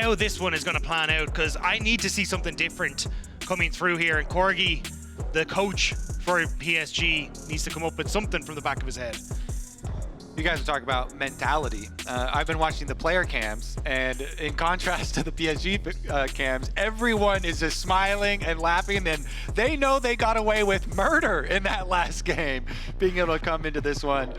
how this one is going to plan out, because I need to see something different coming through here. And Corgi, the coach for PSG, needs to come up with something from the back of his head. You guys are talking about mentality. I've been watching the player cams, and in contrast to the PSG cams, everyone is just smiling and laughing, and they know they got away with murder in that last game, being able to come into this one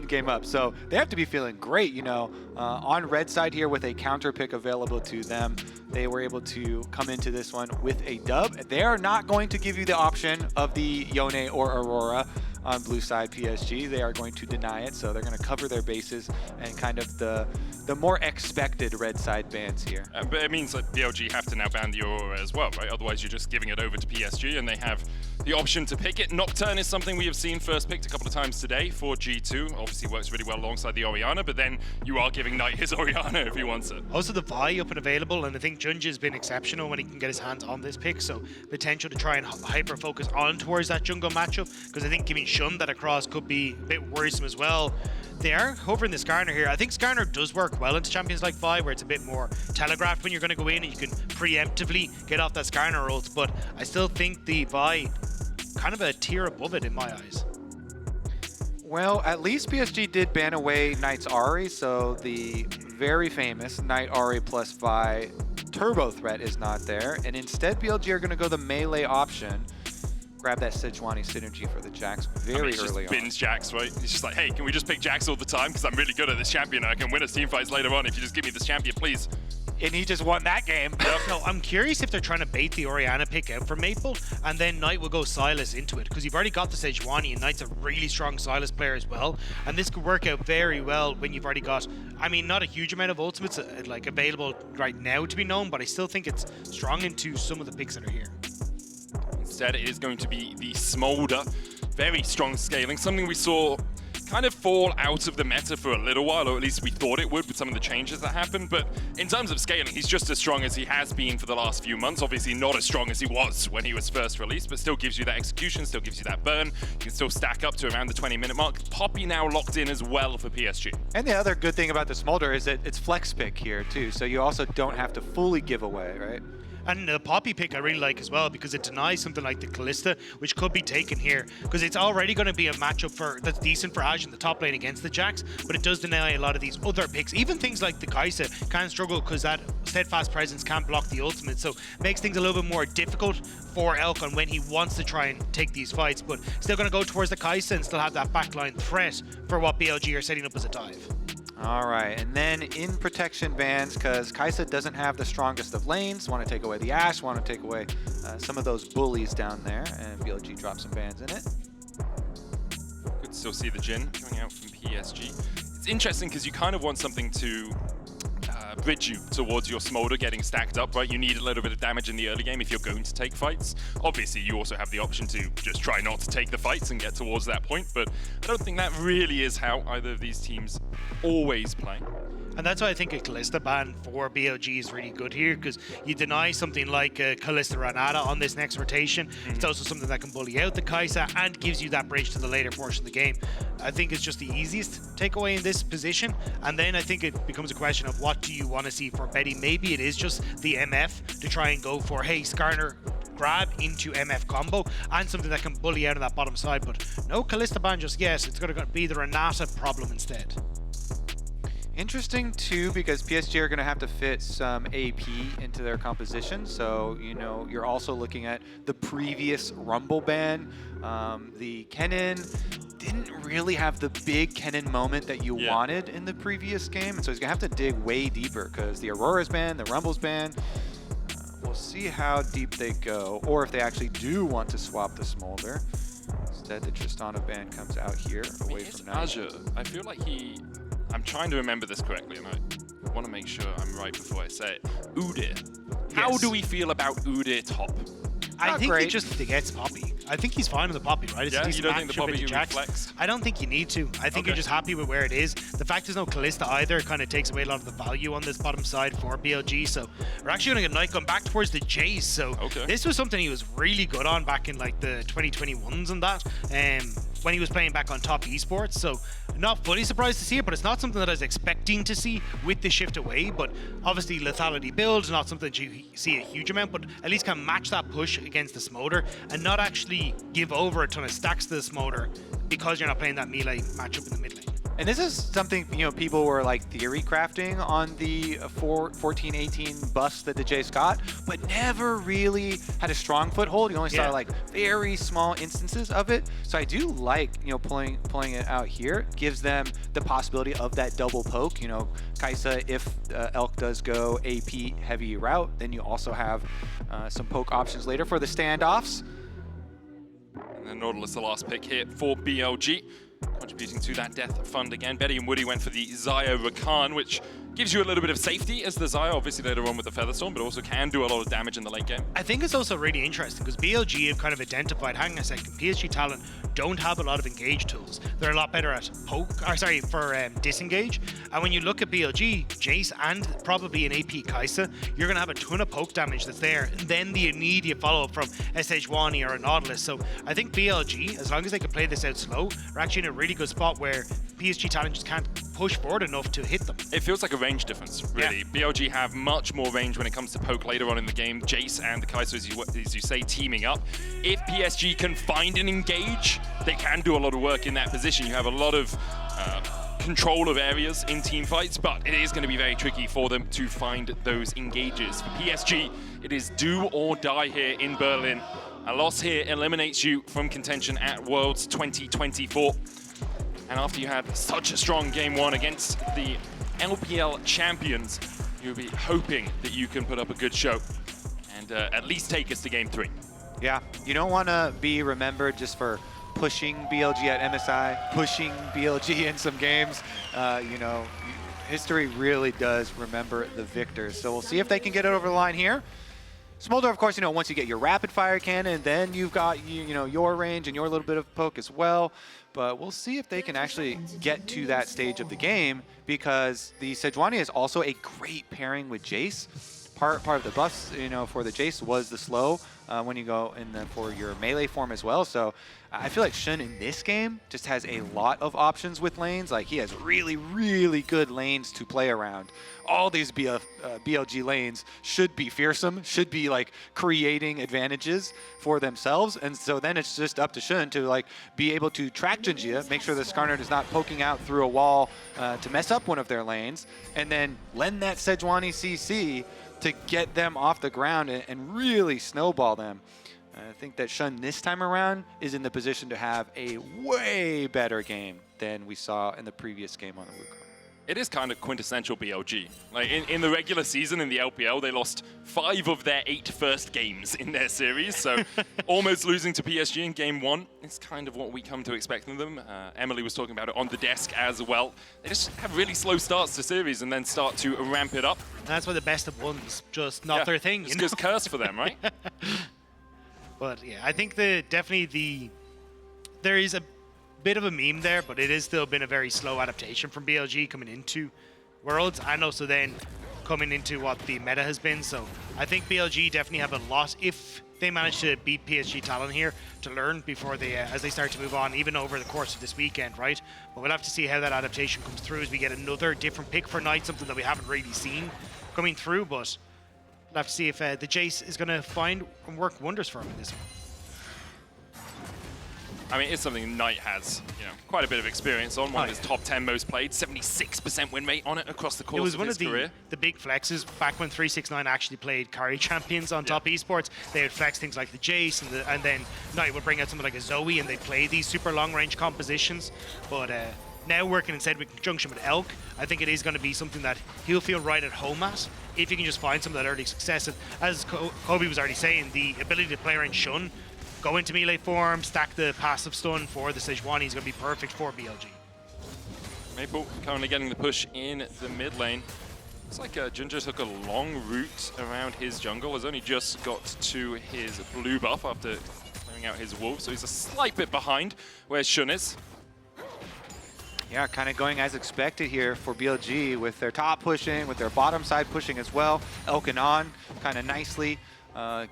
game up. So they have to be feeling great, you know. On red side here with a counter pick available to them, they were able to come into this one with a dub. They are not going to give you the option of the Yone or Aurora on blue side PSG. They are going to deny it, so they're going to cover their bases and kind of the more expected red side bans here. But it means that BLG have to now ban the Aurora as well, right? Otherwise you're just giving it over to PSG and they have the option to pick it. Nocturne is something we have seen first picked a couple of times today for G2. Obviously works really well alongside the Orianna, but then you are giving Knight his Orianna if he wants it. Also the Vi up and available, and I think Junji has been exceptional when he can get his hands on this pick, so potential to try and hyper-focus on towards that jungle matchup, because I think giving Shun that across could be a bit worrisome as well. They are hovering the Skarner here. I think Skarner does work well into champions like Vi, where it's a bit more telegraphed when you're going to go in and you can preemptively get off that Skarner ult, but I still think the Vi kind of a tier above it in my eyes. Well, at least PSG did ban away Knight's Ahri, so the very famous Knight Ahri plus Vi turbo threat is not there, and instead BLG are going to go the melee option. Grab that Sejuani synergy for the Jax very early on. Bins Jax, right? He's just like, hey, can we just pick Jax all the time? Because I'm really good at this champion. I can win us team fights later on if you just give me this champion, please. And he just won that game. No, I'm curious if they're trying to bait the Orianna pick out for Maple, and then Knight will go Sylas into it, because you've already got the Sejuani, and Knight's a really strong Sylas player as well, and this could work out very well when you've already got, I mean, not a huge amount of ultimates like available right now to be known, but I still think it's strong into some of the picks that are here. Instead, it is going to be the Smolder. Very strong scaling, something we saw kind of fall out of the meta for a little while, or at least we thought it would with some of the changes that happened. But in terms of scaling, he's just as strong as he has been for the last few months. Obviously not as strong as he was when he was first released, but still gives you that execution, still gives you that burn. You can still stack up to around the 20-minute mark. Poppy now locked in as well for PSG. And the other good thing about the Smolder is that it's flex pick here too, so you also don't have to fully give away, right? And the Poppy pick I really like as well, because it denies something like the Kalista, which could be taken here, because it's already going to be a matchup that's decent for Aj in the top lane against the Jax, but it does deny a lot of these other picks. Even things like the Kai'Sa can struggle because that steadfast presence can't block the ultimate, so makes things a little bit more difficult for Elkon when he wants to try and take these fights, but still going to go towards the Kai'Sa and still have that backline threat for what BLG are setting up as a dive. All right, and then in protection bans, because Kai'Sa doesn't have the strongest of lanes, want to take away the Ashe, want to take away some of those bullies down there, and BLG drops some bans in it. Good to still see the Jhin coming out from PSG. It's interesting because you kind of want something to bridge you towards your Smolder getting stacked up, right? You need a little bit of damage in the early game if you're going to take fights. Obviously, you also have the option to just try not to take the fights and get towards that point, but I don't think that really is how either of these teams always play. And that's why I think a Kalista ban for BLG is really good here, because you deny something like a Kalista Renata on this next rotation. It's also something that can bully out the Kai'Sa and gives you that bridge to the later portion of the game. I think it's just the easiest takeaway in this position, and then I think it becomes a question of what do you want to see for Betty. Maybe it is just the MF to try and go for, hey, Skarner grab into MF combo and something that can bully out of that bottom side, but no Kalista ban just yet. It's going to be the Renata problem instead. Interesting too, because PSG are going to have to fit some AP into their composition. So, you know, you're also looking at the previous Rumble ban. The Kennen didn't really have the big Kennen moment that you wanted in the previous game. And so he's going to have to dig way deeper, because the Aurora's banned, the Rumble's banned. We'll see how deep they go, or if they actually do want to swap the Smolder. Instead, the Tristana ban comes out here, away from Knight. Azure, I feel like I'm trying to remember this correctly, and I want to make sure I'm right before I say it. Udyr. How do we feel about Udyr top? I think he just gets Poppy. I think he's fine with the Poppy, right? It's a decent you don't think the Poppy reflects? I don't think you need to. I think you're just happy with where it is. The fact there's no Kalista either kind of takes away a lot of the value on this bottom side for BLG. So we're actually going to get Knight going back towards the Jace. So this was something he was really good on back in like the 2021s and that. when he was playing back on top esports. So not fully surprised to see it, but it's not something that I was expecting to see with the shift away. But obviously lethality builds, not something that you see a huge amount, but at least can match that push against the Smolder and not actually give over a ton of stacks to the Smolder because you're not playing that melee matchup in the mid lane. And this is something, you know, people were like theory crafting on the 14-18 buffs that the Jace got, but never really had a strong foothold. You only saw like very small instances of it. So I do like, you know, pulling it out here. Gives them the possibility of that double poke. You know, Kai'Sa, if Elk does go AP heavy route, then you also have some poke options later for the standoffs. And then Nautilus, the last pick here for BLG. Contributing to that death fund again. Betty and Woody went for the Xayah Rakan, which gives you a little bit of safety as the Xayah, obviously later on with the Featherstorm, but also can do a lot of damage in the late game. I think it's also really interesting because BLG have kind of identified, hang on a second, PSG talent don't have a lot of engage tools. They're a lot better at disengage. And when you look at BLG, Jace and probably an AP Kai'Sa, you're going to have a ton of poke damage that's there. And then the immediate follow-up from SH1 or a Nautilus. So I think BLG, as long as they can play this out slow, are actually in a really good spot where PSG talent just can't push forward enough to hit them. It feels like a range difference, really. Yeah. BLG have much more range when it comes to poke later on in the game. Jace and the Kai'Sa, as you say, teaming up. If PSG can find an engage, they can do a lot of work in that position. You have a lot of control of areas in team fights, but it is going to be very tricky for them to find those engages. For PSG, it is do or die here in Berlin. A loss here eliminates you from contention at Worlds 2024. And after you had such a strong game one against the LPL champions, you'll be hoping that you can put up a good show and at least take us to game 3. Yeah, you don't want to be remembered just for pushing BLG at MSI, pushing BLG in some games. You know, history really does remember the victors. So we'll see if they can get it over the line here. Smolder, of course, you know, once you get your rapid fire cannon, then you've got, you know, your range and your little bit of poke as well. But we'll see if they can actually get to that stage of the game, because the Sejuani is also a great pairing with Jace. Part of the buffs, you know, for the Jace was the slow when you go in for your melee form as well. So I feel like Shun in this game just has a lot of options with lanes. Like, he has really, really good lanes to play around. All these BLG lanes should be fearsome, should be like creating advantages for themselves. And so then it's just up to Shun to like be able to track Jinjia, make sure the Skarner is not poking out through a wall to mess up one of their lanes, and then lend that Sejuani CC to get them off the ground and really snowball them. I think that Shun this time around is in the position to have a way better game than we saw in the previous game on the Wukong. It is kind of quintessential BLG. Like in the regular season in the LPL, they lost 5 of their 8 first games in their series. So almost losing to PSG in game 1 is kind of what we come to expect from them. Emily was talking about it on the desk as well. They just have really slow starts to series and then start to ramp it up. And that's why the best of one's just not their thing. It's just curse for them, right? But yeah, I think there is a bit of a meme there, but it has still been a very slow adaptation from BLG coming into Worlds and also then coming into what the meta has been. So I think BLG definitely have a lot, if they manage to beat PSG talent here, to learn before they as they start to move on, even over the course of this weekend, right? But we'll have to see how that adaptation comes through as we get another different pick for Knight, something that we haven't really seen coming through. But we'll have to see if the Jace is going to find and work wonders for him in this one. I mean, it's something Knight has, you know, quite a bit of experience on. One of his top 10 most played, 76% win rate on it across the course of his career. It was one of the big flexes back when 369 actually played carry champions on top esports. They would flex things like the Jace, and then Knight would bring out something like a Zoe, and they'd play these super long-range compositions. But now working instead in conjunction with Elk, I think it is going to be something that he'll feel right at home at, if you can just find some of that early success. And as Kobe was already saying, the ability to play around Shun, go into melee form, stack the passive stun for the Sejuani is going to be perfect for BLG. Maple currently getting the push in the mid lane. Looks like Ginger took a long route around his jungle, has only just got to his blue buff after clearing out his wolf, so he's a slight bit behind where Shun is. Yeah, kind of going as expected here for BLG with their top pushing, with their bottom side pushing as well. Elk and On kind of nicely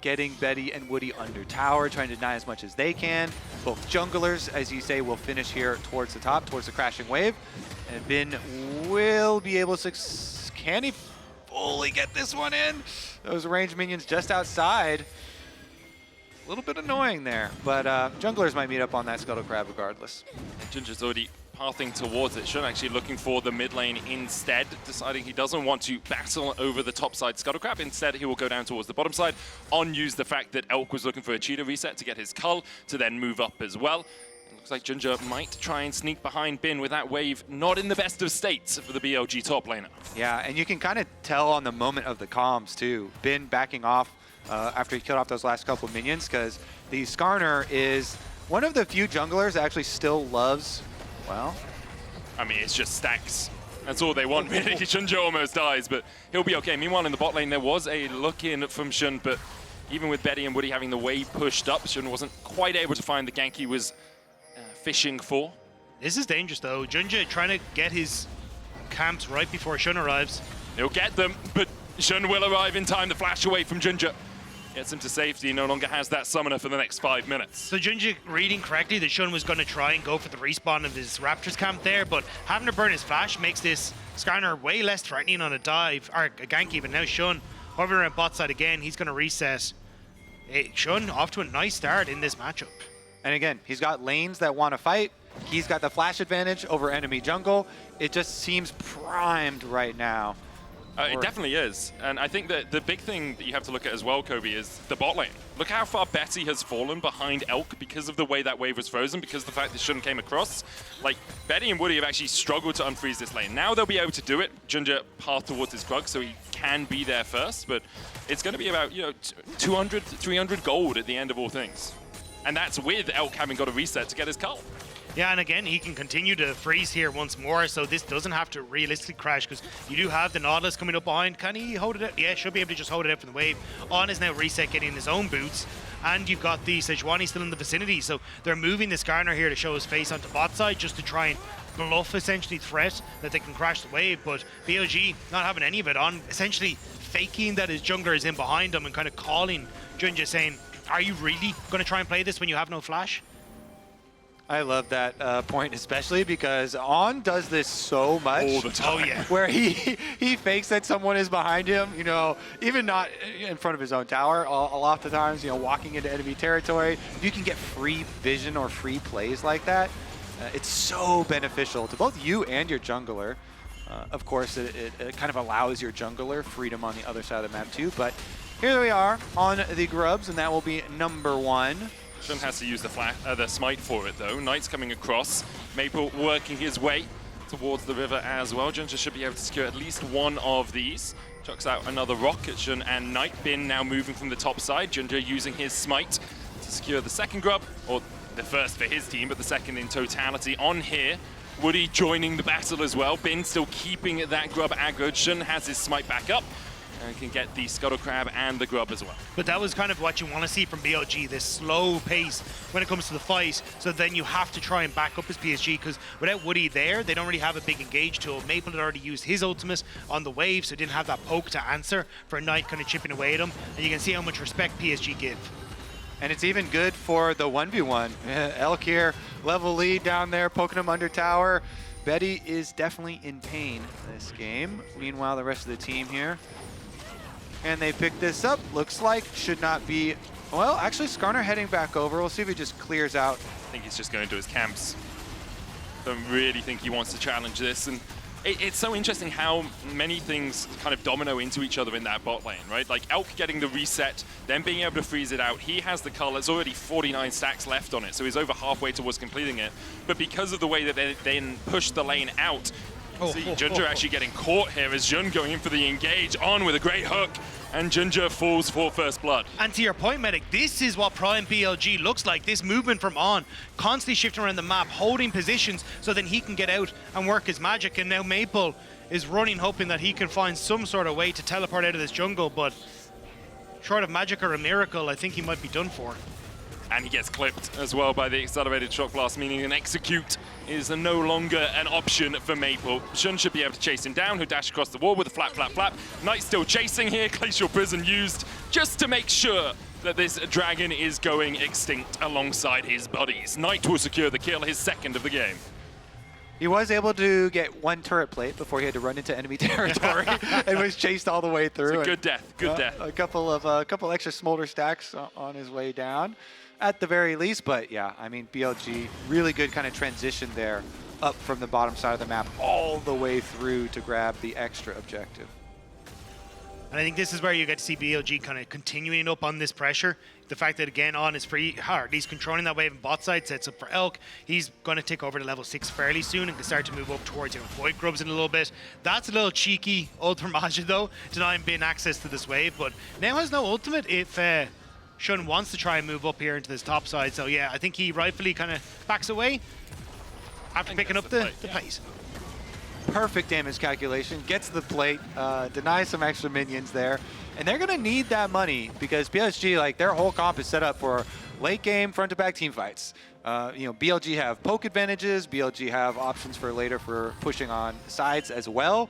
getting Betty and Woody under tower, trying to deny as much as they can. Both junglers, as you say, will finish here towards the top, towards the crashing wave. And Bin will be able to... Can he fully get this one in? Those ranged minions just outside. A little bit annoying there, but junglers might meet up on that Scuttle Crab regardless. Ginger's already pathing towards it. Shun actually looking for the mid lane instead, deciding he doesn't want to battle over the top side Scuttle Crab. Instead, he will go down towards the bottom side. On use the fact that Elk was looking for a cheetah reset to get his cull to then move up as well. It looks like Ginger might try and sneak behind Bin with that wave not in the best of states for the BLG top laner. Yeah, and you can kind of tell on the moment of the comms too. Bin backing off after he killed off those last couple of minions, because the Skarner is one of the few junglers that actually still loves, well... I mean, it's just stacks. That's all they want, really. Shunja almost dies, but he'll be okay. Meanwhile, in the bot lane, there was a look-in from Shun, but even with Betty and Woody having the wave pushed up, Shun wasn't quite able to find the gank he was fishing for. This is dangerous, though. Junja trying to get his camps right before Shun arrives. He'll get them, but Shun will arrive in time. The flash away from Junja gets him to safety. No longer has that summoner for the next 5 minutes. So Junja reading correctly that Shun was going to try and go for the respawn of his Raptors camp there, but having to burn his flash makes this Skarner way less threatening on a dive, or a gank even. Now Shun hovering around bot side again, he's going to reset. Shun off to a nice start in this matchup. And again, he's got lanes that want to fight. He's got the flash advantage over enemy jungle. It just seems primed right now. It definitely is. And I think that the big thing that you have to look at as well, Kobe, is the bot lane. Look how far Betty has fallen behind Elk because of the way that wave was frozen, because of the fact that Shun came across. Like, Betty and Woody have actually struggled to unfreeze this lane. Now they'll be able to do it. Ginger path towards his Krug, so he can be there first, but it's going to be about, 200, 300 gold at the end of all things. And that's with Elk having got a reset to get his cull. Yeah, and again, he can continue to freeze here once more, so this doesn't have to realistically crash, because you do have the Nautilus coming up behind. Can he hold it out? Yeah, should be able to just hold it out from the wave. On is now reset, getting his own boots, and you've got the Sejuani still in the vicinity, so they're moving the Skarner here to show his face onto bot side, just to try and bluff, essentially, threat that they can crash the wave, but BLG not having any of it on, essentially faking that his jungler is in behind him and kind of calling Junja, saying, are you really going to try and play this when you have no flash? I love that point, especially because On does this so much. All the time. Oh, yeah. Where he fakes that someone is behind him, even not in front of his own tower. A lot of the times, walking into enemy territory. If you can get free vision or free plays like that, it's so beneficial to both you and your jungler. Of course, it kind of allows your jungler freedom on the other side of the map too. But here we are on the Grubs, and that will be number 1. Shun has to use the smite for it, though. Knight's coming across. Maple working his way towards the river as well. Ginger should be able to secure at least one of these. Chucks out another rock at Shun and Knight. Bin now moving from the top side. Ginger using his smite to secure the second grub, or the first for his team, but the second in totality on here. Woody joining the battle as well. Bin still keeping that grub aggroed. Shun has his smite back up and can get the Scuttle Crab and the grub as well. But that was kind of what you want to see from BLG, this slow pace when it comes to the fight, so then you have to try and back up his PSG, because without Woody there, they don't really have a big engage tool. Maple had already used his ultimate on the wave, so didn't have that poke to answer for Knight kind of chipping away at him, and you can see how much respect PSG give. And it's even good for the 1v1. Elk here, level lead down there, poking him under tower. Betty is definitely in pain this game. Meanwhile, the rest of the team here, and they pick this up. Looks like should not be... Well, actually, Skarner heading back over. We'll see if he just clears out. I think he's just going to his camps. Don't really think he wants to challenge this. And it's so interesting how many things kind of domino into each other in that bot lane, right? Like Elk getting the reset, then being able to freeze it out. He has the cull. There's already 49 stacks left on it, so he's over halfway towards completing it. But because of the way that they then push the lane out, see Ginger actually getting caught here as Jun going in for the engage on with a great hook, and Ginger falls for first blood. And to your point, Medic, this is what Prime BLG looks like. This movement from On, constantly shifting around the map, holding positions so then he can get out and work his magic. And now Maple is running, hoping that he can find some sort of way to teleport out of this jungle, but short of magic or a miracle, I think he might be done for. And he gets clipped as well by the accelerated shock blast, meaning an execute is no longer an option for Maple. Shun should be able to chase him down, who dash across the wall with a flap, flap, flap. Knight still chasing here, Glacial Prison used just to make sure that this dragon is going extinct alongside his buddies. Knight will secure the kill, his second of the game. He was able to get one turret plate before he had to run into enemy territory and was chased all the way through. It's a good death, good death. A couple extra smolder stacks on his way down, at the very least. But yeah, I mean, BLG, really good kind of transition there, up from the bottom side of the map all the way through to grab the extra objective. And I think this is where you get to see BLG kind of continuing up on this pressure. The fact that, again, On is free hard. He's controlling that wave and bot side, sets up for Elk. He's going to take over to level 6 fairly soon and can start to move up towards, Void Grubs in a little bit. That's a little cheeky Ultra Maja, though, denying Bin access to this wave, but now has no ultimate if Shun wants to try and move up here into this top side. So, yeah, I think he rightfully kind of backs away after picking up the pace. Perfect damage calculation, gets the plate, denies some extra minions there, and they're gonna need that money because PSG, like, their whole comp is set up for late game front to back team fights. BLG have poke advantages, BLG have options for later for pushing on sides as well.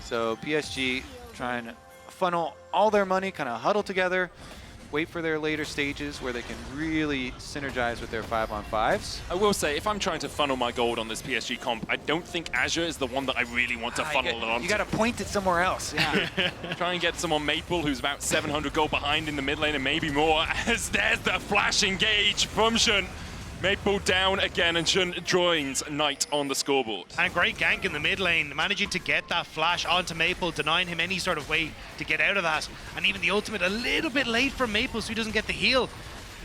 So PSG trying to funnel all their money, kind of huddle together, wait for their later stages where they can really synergize with their 5-on-5s. I will say, if I'm trying to funnel my gold on this PSG comp, I don't think Azure is the one that I really want to funnel it on. You got to point it somewhere else. Yeah. Try and get someone Maple, who's about 700 gold behind in the mid lane and maybe more, as there's the flash engage from Shun. Maple down again, and Shun joins Knight on the scoreboard. And great gank in the mid lane, managing to get that flash onto Maple, denying him any sort of way to get out of that. And even the ultimate a little bit late from Maple, so he doesn't get the heal.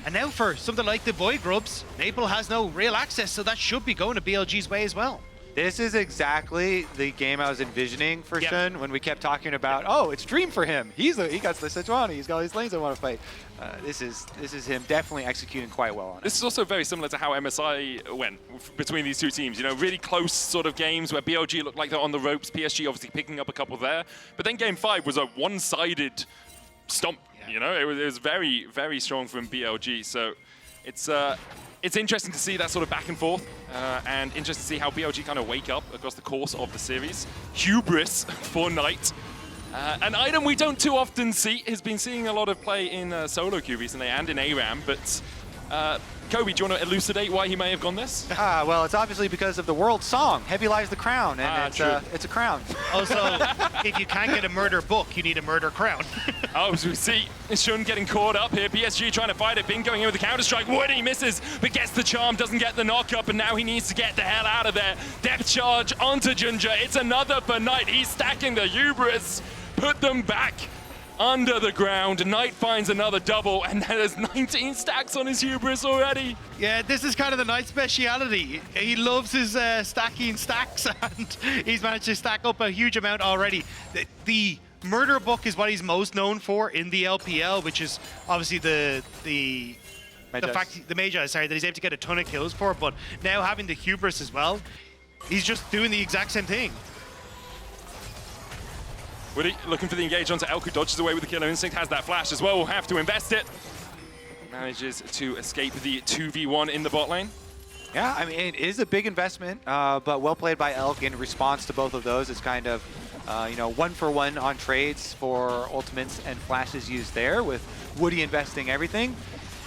And now for something like the Void Grubs, Maple has no real access, so that should be going to BLG's way as well. This is exactly the game I was envisioning for Shun when we kept talking about, oh, it's Dream for him. He got the Sejuani, he's got all these lanes I want to fight. This is him definitely executing quite well on it. This is also very similar to how MSI went between these two teams. Really close sort of games where BLG looked like they're on the ropes, PSG obviously picking up a couple there. But then game 5 was a one-sided stomp. It was very, very strong from BLG. So it's interesting to see that sort of back and forth, and interesting to see how BLG kind of wake up across the course of the series. Hubris for Knight. An item we don't too often see. Has been seeing a lot of play in solo queue recently and in ARAM, but Kobe, do you want to elucidate why he may have gone this? Well, it's obviously because of the world song, Heavy Lies the Crown, and it's a crown. Also, if you can't get a murder book, you need a murder crown. As we see, Shun getting caught up here. PSG trying to fight it. Bin going in with the counter-strike. Woody misses, but gets the charm, doesn't get the knock-up, and now he needs to get the hell out of there. Depth charge onto Ginger. It's another for Knight. He's stacking the hubris. Put them back under the ground. Knight finds another double, and there's 19 stacks on his hubris already. Yeah, this is kind of the Knight speciality. He loves his stacking stacks, and he's managed to stack up a huge amount already. The murder book is what he's most known for in the LPL, which is obviously the Magi, sorry, that he's able to get a ton of kills for, but now having the hubris as well, he's just doing the exact same thing. Woody looking for the engage onto Elk, who dodges away with the Killer Instinct, has that flash as well, will have to invest it. Manages to escape the 2v1 in the bot lane. Yeah, I mean, it is a big investment, but well played by Elk in response to both of those. It's kind of, 1-for-1 on trades for ultimates and flashes used there, with Woody investing everything.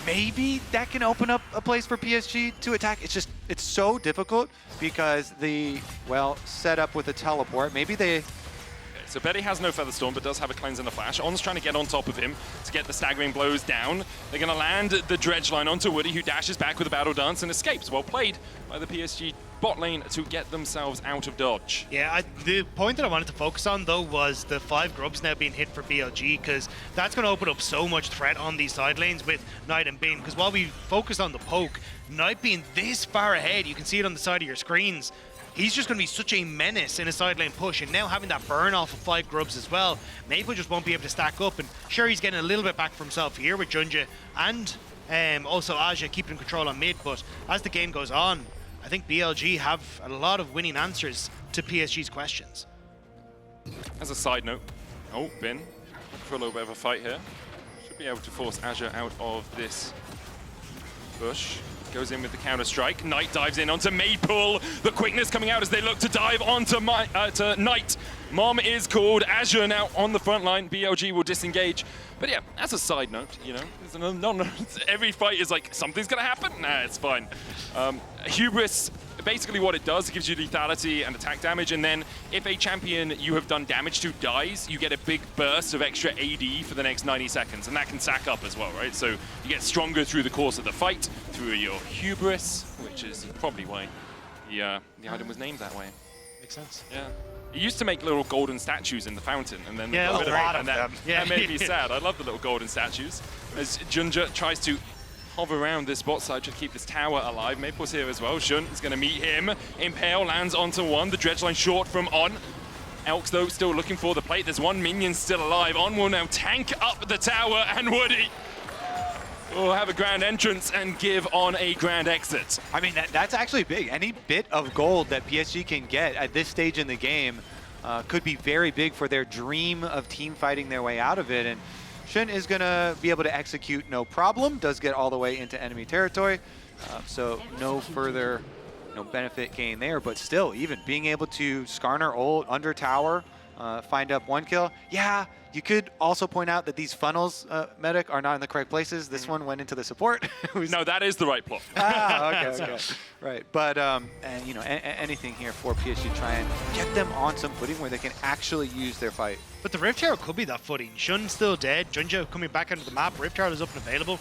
Maybe that can open up a place for PSG to attack. It's so difficult because set up with a teleport. Maybe they... So Betty has no Featherstorm, but does have a cleanse and a flash. On's trying to get on top of him to get the staggering blows down. They're going to land the dredge line onto Woody, who dashes back with a battle dance and escapes. Well played by the PSG bot lane to get themselves out of dodge. Yeah, the point that I wanted to focus on, though, was the 5 grubs now being hit for BLG, because that's going to open up so much threat on these side lanes with Knight and Bin, because while we focused on the poke, Knight being this far ahead, you can see it on the side of your screens, he's just going to be such a menace in a side lane push, and now having that burn off of 5 grubs as well, Maple just won't be able to stack up, and sure, he's getting a little bit back for himself here with Junja and also Aja keeping control on mid, but as the game goes on, I think BLG have a lot of winning answers to PSG's questions. As a side note, Bin for a little bit of a fight here. Should be able to force Azure out of this Bush goes in with the counter-strike. Knight dives in onto Maple. The quickness coming out as they look to dive onto to Knight. Mom is called. Azure now on the front line. BLG will disengage. But yeah, as a side note, you know, every fight is like, something's going to happen? Nah, it's fine. Hubris, basically what it does, it gives you lethality and attack damage, and then if a champion you have done damage to dies, you get a big burst of extra AD for the next 90 seconds, and that can stack up as well, right? So you get stronger through the course of the fight, through your Hubris, which is probably why the item was named that way. Makes sense. Yeah. It used to make little golden statues in the fountain, and then yeah, that made me sad. I love the little golden statues. As Junja tries to hover around this bot side to keep this tower alive. Maple's here as well. Jun is going to meet him. Impale lands onto one. The dredge line short from On. Elks, though, still looking for the plate. There's one minion still alive. On will now tank up the tower, and Woody will have a grand entrance and give On a grand exit. I mean, that's actually big. Any bit of gold that PSG can get at this stage in the game could be very big for their dream of team fighting their way out of it. And Shin is going to be able to execute no problem, does get all the way into enemy territory, so no further benefit gain there, but still, even being able to Skarner ult under tower, find up one kill. Yeah, you could also point out that these funnels, Medic, are not in the correct places. This one went into the support. No, that is the right plot. Okay. Right, but and you know, anything here for PSG, try and get them on some footing where they can actually use their fight. But the Rift Tower could be that footing. Shun's still dead. Junja coming back onto the map. Rift Tower is up and available.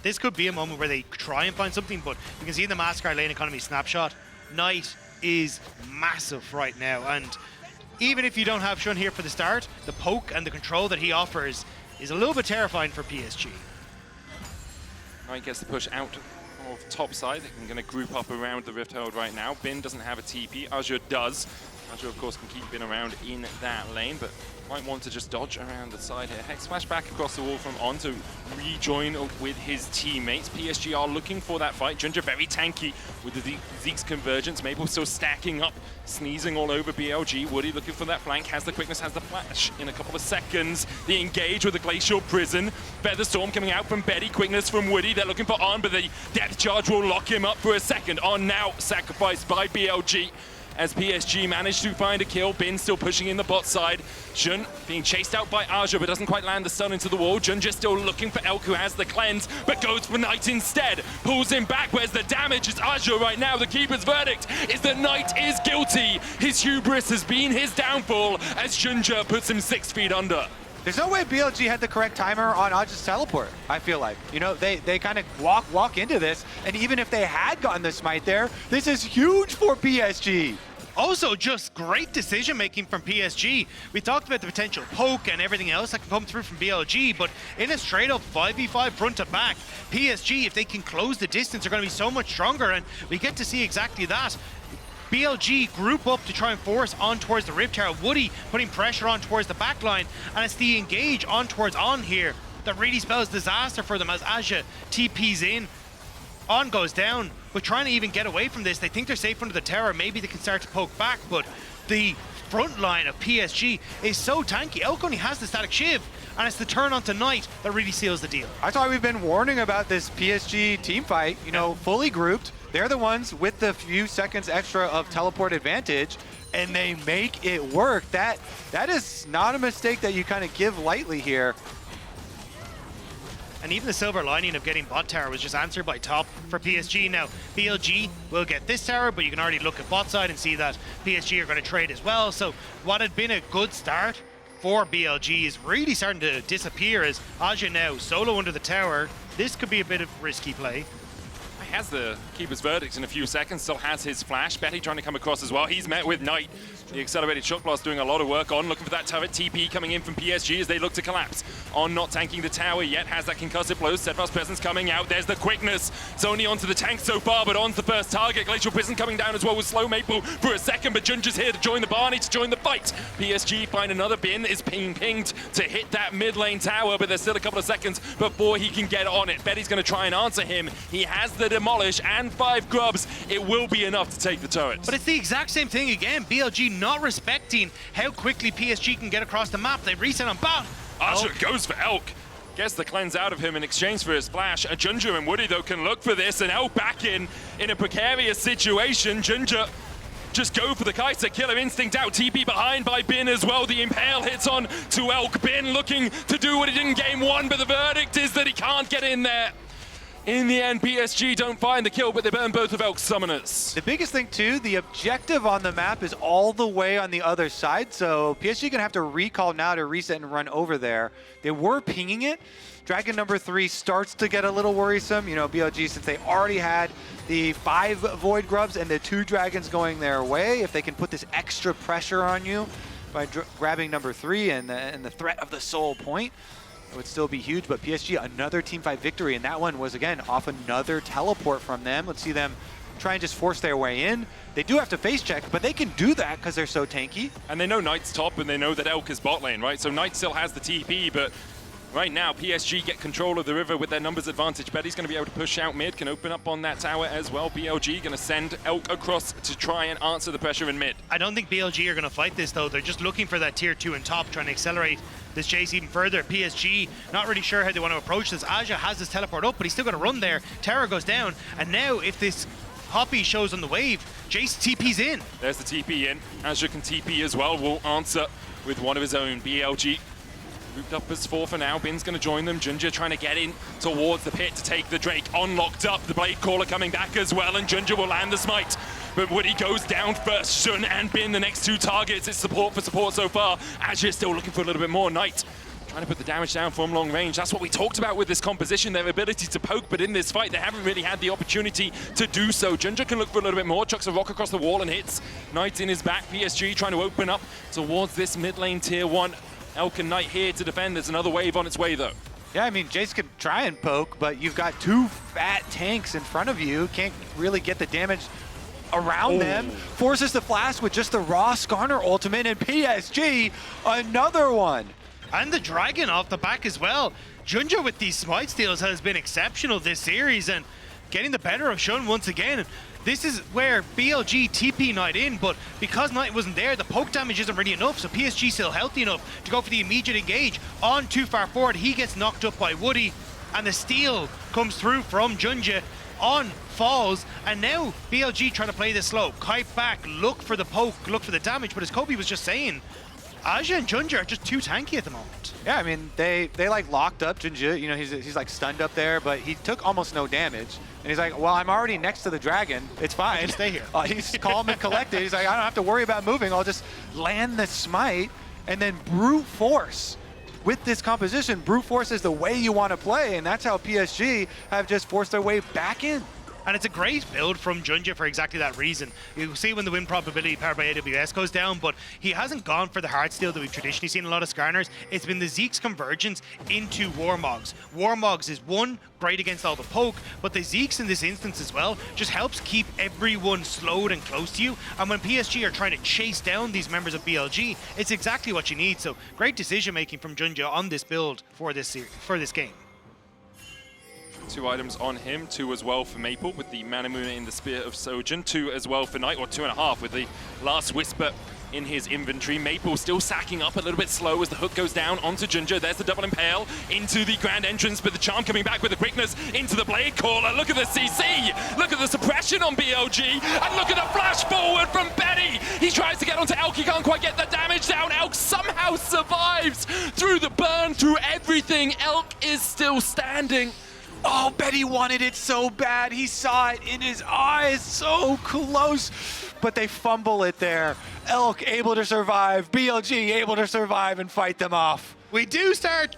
This could be a moment where they try and find something, but you can see in the Mascar lane economy snapshot, Knight is massive right now. And even if you don't have Shun here for the start, the poke and the control that he offers is a little bit terrifying for PSG. Knight gets the push out of top side. They're going to group up around the Rift Herald right now. Bin doesn't have a TP. Azure does. Azure, of course, can keep Bin around in that lane, but might want to just dodge around the side here. Hex flash back across the wall from On to rejoin with his teammates. PSG are looking for that fight. Junja very tanky with the Zeke's convergence. Maple still stacking up, sneezing all over BLG. Woody looking for that flank, has the quickness, has the flash in a couple of seconds. They engage with the Glacial Prison. Featherstorm coming out from Betty, quickness from Woody. They're looking for On, but the depth charge will lock him up for a second. On now, sacrificed by BLG. As PSG managed to find a kill. Bin still pushing in the bot side. Jun being chased out by Aja, but doesn't quite land the stun into the wall. Jun just still looking for Elk, who has the cleanse, but goes for Knight instead. Pulls him back. Where's the damage? It's Aja right now. The keeper's verdict is that Knight is guilty. His hubris has been his downfall as Junja puts him 6 feet under. There's no way BLG had the correct timer on Aja's teleport, I feel like. You know, they kind of walk into this, and even if they had gotten the smite there, this is huge for PSG. Also, just great decision-making from PSG. We talked about the potential poke and everything else that can come through from BLG, but in a straight-up 5v5 front to back, PSG, if they can close the distance, are going to be so much stronger, and we get to see exactly that. BLG group up to try and force On towards the Rift Tower. Woody putting pressure on towards the back line, and it's the engage on towards On here that really spells disaster for them as Aja TP's in. On goes down, but trying to even get away from this. They think they're safe under the tower. Maybe they can start to poke back, but the front line of PSG is so tanky. Elk only has the static shiv, and it's the turn onto Knight that really seals the deal. That's why we've been warning about this PSG team fight, you know, fully grouped. They're the ones with the few seconds extra of teleport advantage, and they make it work. That is not a mistake that you kind of give lightly here. And even the silver lining of getting bot tower was just answered by top for PSG. Now, BLG will get this tower, but you can already look at bot side and see that PSG are going to trade as well. So what had been a good start for BLG is really starting to disappear as Aja now solo under the tower. This could be a bit of risky play. He has the keeper's verdict in a few seconds, still has his flash. Betty trying to come across as well. He's met with Knight. The accelerated shock blast doing a lot of work. On looking for that turret TP coming in from PSG as they look to collapse. On not tanking the tower yet, has that concussive blow. Steadfast presence coming out. There's the quickness. It's only onto the tank so far, but On's the first target. Glacial Prison coming down as well with Slow Maple for a second, but Junja's here to join the Barney, to join the fight. PSG find another bin, is pinged to hit that mid lane tower, but there's still a couple of seconds before he can get on it. Betty's going to try and answer him. He has the demolish and 5 grubs. It will be enough to take the turret. But it's the exact same thing again. BLG not respecting how quickly PSG can get across the map. They reset on bot. Aja goes for Elk. Gets the cleanse out of him in exchange for his flash. Junja and Woody, though, can look for this, and Elk back in a precarious situation. Junja just go for the Kai'Sa, killer instinct out. TP behind by Bin as well. The Impale hits on to Elk. Bin looking to do what he did in game 1, but the verdict is that he can't get in there. In the end, PSG don't find the kill, but they burn both of Elk's summoners. The biggest thing, too, the objective on the map is all the way on the other side, so PSG gonna have to recall now to reset and run over there. They were pinging it. Dragon number 3 starts to get a little worrisome. You know, BLG, since they already had the 5 Void Grubs and the 2 Dragons going their way, if they can put this extra pressure on you by grabbing number 3 and the threat of the soul point, it would still be huge. But PSG, another team fight victory, and that one was, again, off another teleport from them. Let's see them try and just force their way in. They do have to face check, but they can do that because they're so tanky. And they know Knight's top, and they know that Elk is bot lane, right? So Knight still has the TP, but right now, PSG get control of the river with their numbers advantage. Betty's going to be able to push out mid, can open up on that tower as well. BLG going to send Elk across to try and answer the pressure in mid. I don't think BLG are going to fight this, though. They're just looking for that tier 2 in top, trying to accelerate this chase even further. PSG, not really sure how they want to approach this. Aja has his teleport up, but he's still got to run there. Terra goes down, and now if this Hoppy shows on the wave, Jace TP's in. There's the TP in. Azure can TP as well. Will answer with one of his own. BLG moved up as 4 for now. Bin's going to join them. Junja trying to get in towards the pit to take the Drake. Unlocked up. The Blade Caller coming back as well, and Junja will land the smite. But Woody goes down first. Shun and Bin, the next 2 targets. It's support for support so far. Azure still looking for a little bit more. Knight trying to put the damage down from long range. That's what we talked about with this composition, their ability to poke, but in this fight, they haven't really had the opportunity to do so. Junja can look for a little bit more, chucks a rock across the wall and hits. Knight in his back. PSG trying to open up towards this mid lane tier 1. Elk and Knight here to defend. There's another wave on its way, though. Yeah, I mean, Jace can try and poke, but you've got 2 fat tanks in front of you. Can't really get the damage around them. Forces the flash with just the raw Skarner ultimate, and PSG, another one. And the Dragon off the back as well. Junja with these smite steals has been exceptional this series, and getting the better of Shun once again. This is where BLG TP Knight in, but because Knight wasn't there, the poke damage isn't really enough, so PSG still healthy enough to go for the immediate engage. On too far forward, he gets knocked up by Woody, and the steal comes through from Junja. On falls, and now BLG trying to play this slow. Kite back, look for the poke, look for the damage, but as Kobe was just saying, Aja and Junja are just too tanky at the moment. Yeah, I mean, they like locked up Junja. You know, he's like stunned up there, but he took almost no damage. And he's like, well, I'm already next to the dragon. It's fine. Stay here. He's calm and collected. He's like, I don't have to worry about moving. I'll just land the smite and then brute force. With this composition, brute force is the way you want to play, and that's how PSG have just forced their way back in. And it's a great build from Junja for exactly that reason. You see when the win probability powered by AWS goes down, but he hasn't gone for the hard steal that we've traditionally seen in a lot of Skarners. It's been the Zeke's convergence into Warmogs. Warmogs is one, great against all the poke, but the Zeke's in this instance as well just helps keep everyone slowed and close to you. And when PSG are trying to chase down these members of BLG, it's exactly what you need. So great decision making from Junja on this build for this game. 2 items on him, 2 as well for Maple with the Manamuna in the Spear of Sojourn, 2 as well for Knight, or 2.5 with the Last Whisper in his inventory. Maple still sacking up a little bit slow as the hook goes down onto Junja. There's the double impale into the grand entrance, but the charm coming back with the quickness into the Blade Caller. Look at the CC, look at the suppression on BLG, and look at the flash forward from Betty. He tries to get onto Elk, he can't quite get the damage down. Elk somehow survives through the burn, through everything. Elk is still standing. Oh, Betty wanted it so bad. He saw it in his eyes, so close, but they fumble it there. Elk able to survive, BLG able to survive and fight them off. We need to start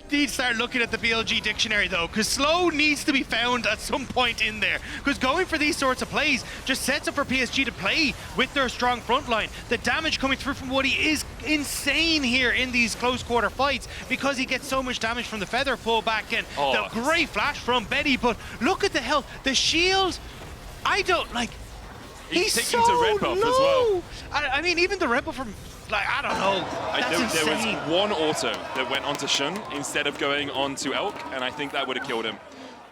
looking at the BLG dictionary though, because slow needs to be found at some point in there. Because going for these sorts of plays just sets up for PSG to play with their strong front line. The damage coming through from Woody is insane here in these close quarter fights because he gets so much damage from the feather pullback and the great flash from Betty. But look at the health, the shield. I don't like. He's taking so to red buff low. as well. I mean, even the red buff from. Like, I don't know. That's there was insane. one auto that went onto Shun instead of going onto Elk, and I think that would have killed him.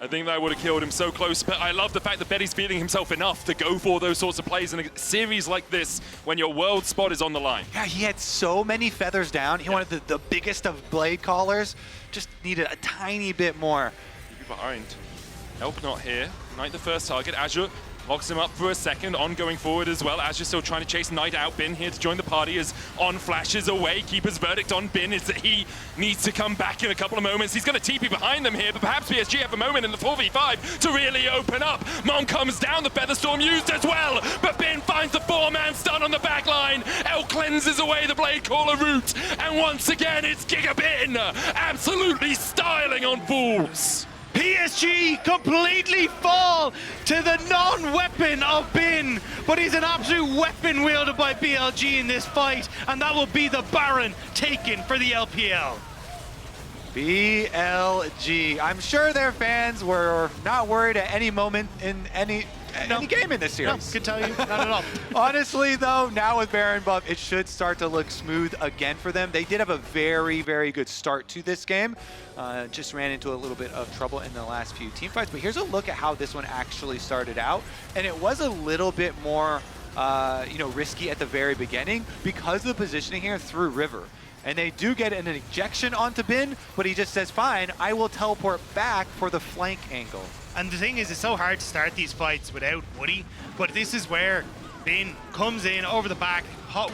I think that would have killed him so close, but I love the fact that Betty's feeling himself enough to go for those sorts of plays in a series like this when your world spot is on the line. Yeah, he had so many feathers down. He wanted the biggest of blade callers. Just needed a tiny bit more. Behind. Elk not here. Knight the first target. Azure locks him up for a second, on going forward as well. Azure still trying to chase Knight out. Bin here to join the party as On flashes away. Keeper's verdict on Bin is that he needs to come back in a couple of moments. He's going to TP behind them here, but perhaps PSG have a moment in the 4v5 to really open up. Mon comes down, the Featherstorm used as well, but Bin finds the 4-man stun on the back line. Elk cleanses away the Blade Caller route, and once again it's Giga Bin absolutely styling on Fools. PSG completely fall to the non-weapon of Bin, but he's an absolute weapon wielded by BLG in this fight, and that will be the Baron taken for the LPL. BLG. I'm sure their fans were not worried at any moment in any game in this series. No, can tell you, not at all. Honestly, though, now with Baron buff, it should start to look smooth again for them. They did have a very, very good start to this game. Just ran into a little bit of trouble in the last few team fights. But here's a look at how this one actually started out. And it was a little bit more, risky at the very beginning because of the positioning here through River. And they do get an ejection onto Bin, but he just says, fine, I will teleport back for the flank angle. And the thing is, it's so hard to start these fights without Woody, but this is where Bin comes in over the back,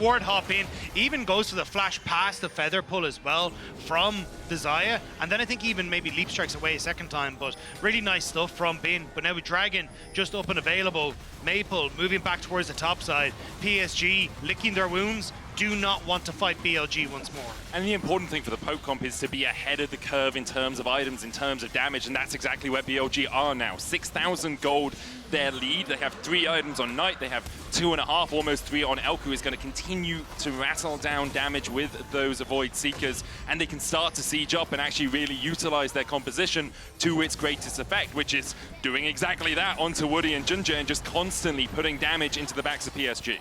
ward hop in, even goes for the flash past the feather pull as well from the Xayah, and then I think even maybe leap strikes away a second time, but really nice stuff from Bin. But now with Dragon just up and available, Maple moving back towards the top side, PSG licking their wounds, do not want to fight BLG once more. And the important thing for the poke comp is to be ahead of the curve in terms of items, in terms of damage, and that's exactly where BLG are now. 6,000 gold their lead. They have 3 items on Knight. They have 2.5, almost 3 on Elk, who is going to continue to rattle down damage with those Void Seekers, and they can start to siege up and actually really utilize their composition to its greatest effect, which is doing exactly that onto Woody and Ginger and just constantly putting damage into the backs of PSG.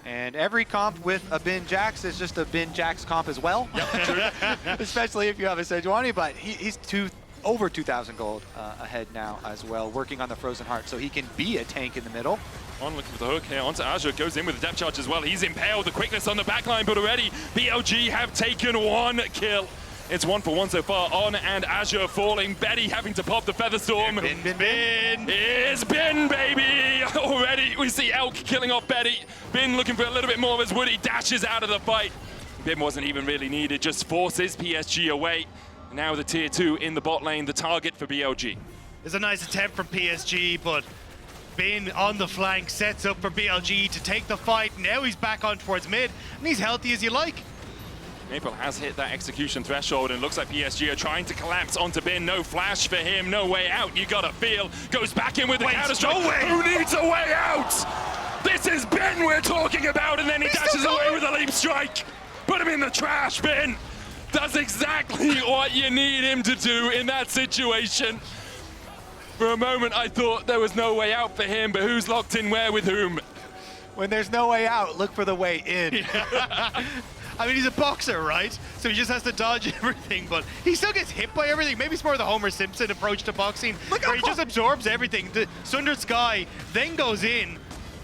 And every comp with a Bin Jax is just a Bin Jax comp as well. Yep. Especially if you have a Sejuani, but he's over 2,000 gold ahead now as well, working on the Frozen Heart, so he can be a tank in the middle. On looking for the hook here onto Azure, goes in with the depth charge as well. He's impaled, the quickness on the backline, but already BLG have taken 1 kill. It's 1 for 1 so far. On and Azure falling. Betty having to pop the Featherstorm. Bin. It's Bin, baby! Already we see Elk killing off Betty. Bin looking for a little bit more as Woody dashes out of the fight. Bin wasn't even really needed, just forces PSG away. Now the tier 2 in the bot lane, the target for BLG. There's a nice attempt from PSG, but Bin on the flank sets up for BLG to take the fight. Now he's back on towards mid, and he's healthy as you like. Maple has hit that execution threshold, and looks like PSG are trying to collapse onto Bin. No flash for him, no way out, you gotta feel. Goes back in with the counter strike. No way. Who needs a way out? This is Bin we're talking about, and then he dashes away with a leap strike. Put him in the trash, Bin. Does exactly what you need him to do in that situation. For a moment, I thought there was no way out for him, but who's locked in where with whom? When there's no way out, look for the way in. I mean, he's a boxer, right? So he just has to dodge everything, but he still gets hit by everything. Maybe it's more the Homer Simpson approach to boxing, where he just absorbs everything. The Sundered Sky then goes in,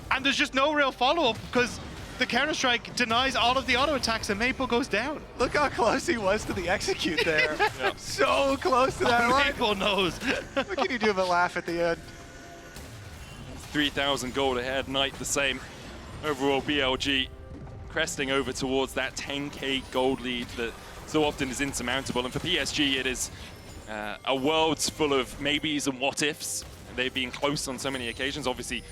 and there's just no real follow-up because the Counter-Strike denies all of the auto attacks and Maple goes down. Look how close he was to the execute there. Yeah. So close to that line. Maple knows. What can you do but laugh at the end? 3,000 gold ahead, Knight the same. Overall, BLG cresting over towards that 10k gold lead that so often is insurmountable. And for PSG, it is a world's full of maybes and what-ifs. They've been close on so many occasions. Obviously,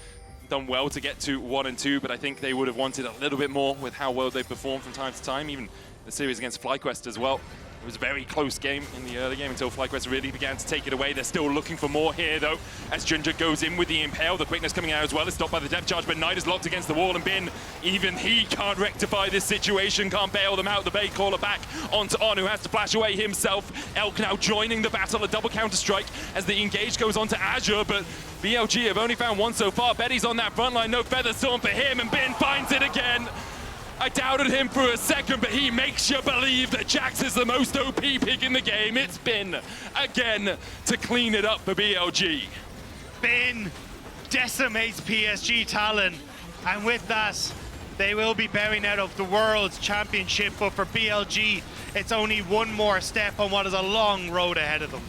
done well to get to 1 and 2, but I think they would have wanted a little bit more with how well they've performed from time to time. Even the series against FlyQuest as well. It was a very close game in the early game until FlyQuest really began to take it away. They're still looking for more here, though, as Ginger goes in with the Impale. The quickness coming out as well is stopped by the depth charge, but Knight is locked against the wall, and Bin, even he can't rectify this situation, can't bail them out. The bait caller back onto On, who has to flash away himself. Elk now joining the battle, a double counter-strike as the engage goes on to Azure, but BLG have only found 1 so far. Betty's on that front line, no Featherstorm for him, and Bin finds it again. I doubted him for a second, but he makes you believe that Jax is the most OP pick in the game. It's Bin again to clean it up for BLG. Bin decimates PSG Talon, and with that, they will be bowing out of the World's Championship. But for BLG, it's only one more step on what is a long road ahead of them.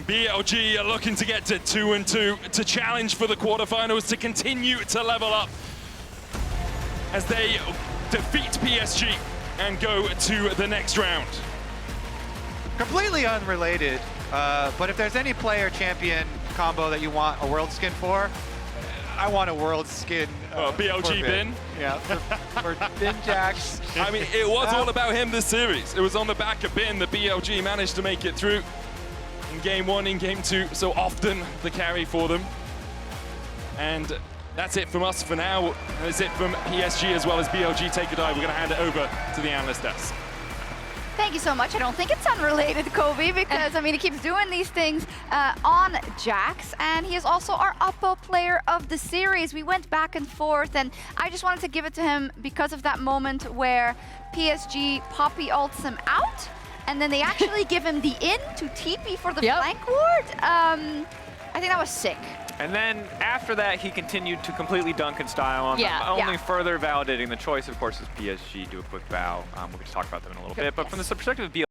BLG are looking to get to 2-2, to challenge for the quarterfinals, to continue to level up as they defeat PSG and go to the next round. Completely unrelated, but if there's any player champion combo that you want a world skin for, I want a world skin. BLG for Bin? Yeah, for Bin Jax. I mean, it was all about him this series. It was on the back of Bin that BLG managed to make it through in game 1, in game 2, so often the carry for them. And that's it from us for now. That's it from PSG as well as BLG. Take a dive. We're going to hand it over to the analyst desk. Thank you so much. I don't think it's unrelated, Kobe, because, I mean, he keeps doing these things on Jax, and he is also our Oppo player of the series. We went back and forth, and I just wanted to give it to him because of that moment where PSG Poppy ults him out, and then they actually give him the in to TP for the flank ward. I think that was sick. And then after that, he continued to completely Duncan style on them, only further validating the choice. Of course, is PSG do a quick bow. We'll get to talk about them in a little bit. But from the perspective of BLG,